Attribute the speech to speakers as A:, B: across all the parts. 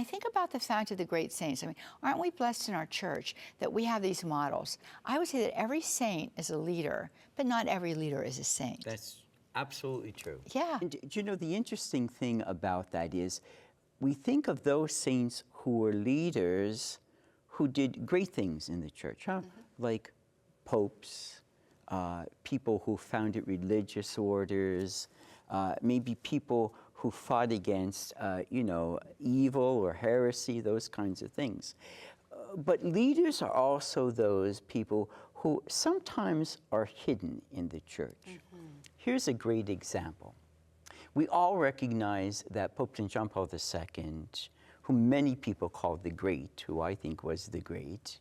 A: I think about the fact of the great saints. I mean, aren't we blessed in our church that we have these models? I would say that every saint is a leader, but not every leader is a saint.
B: That's absolutely true.
A: Yeah.
C: And you know, the interesting thing about that is we think of those saints who were leaders who did great things in the church, huh? Like popes, people who founded religious orders, maybe people who fought against, you know, evil or heresy, those kinds of things. But leaders are also those people who sometimes are hidden in the church. Here's a great example. We all recognize that Pope St. John Paul II, who many people call the Great, who I think was the Great,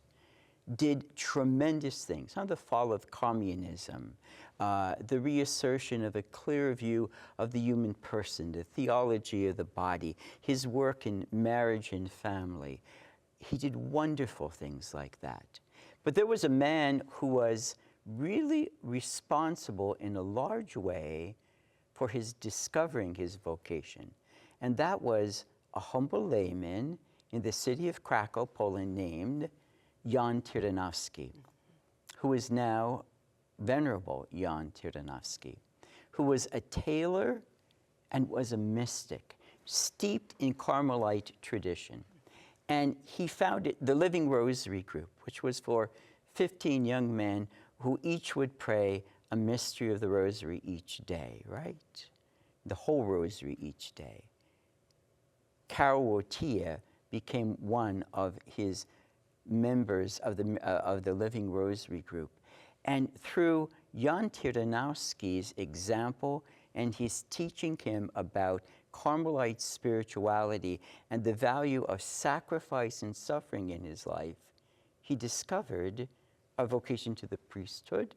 C: did tremendous things. The fall of communism, the reassertion of a clear view of the human person, the theology of the body, his work in marriage and family. He did wonderful things like that. But there was a man who was really responsible in a large way for his discovering his vocation. And that was a humble layman in the city of Krakow, Poland, named Jan Tyranowski, who is now Venerable Jan Tyranowski, who was a tailor and was a mystic, steeped in Carmelite tradition. And he founded the Living Rosary Group, which was for 15 young men who each would pray a mystery of the Rosary each day, right? The whole Rosary each day. Karol Wojtyła became one of his members of the Living Rosary Group. And through Jan Tyranowski's example and his teaching him about Carmelite spirituality and the value of sacrifice and suffering in his life, he discovered a vocation to the priesthood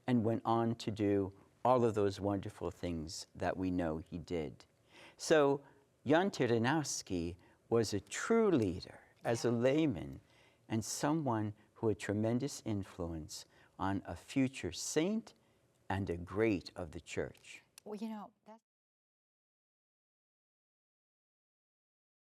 C: and went on to do all of those wonderful things that we know he did. So Jan Tyranowski was a true leader as a layman and someone who had tremendous influence on a future saint and a great of the church.
A: Well, you know, that's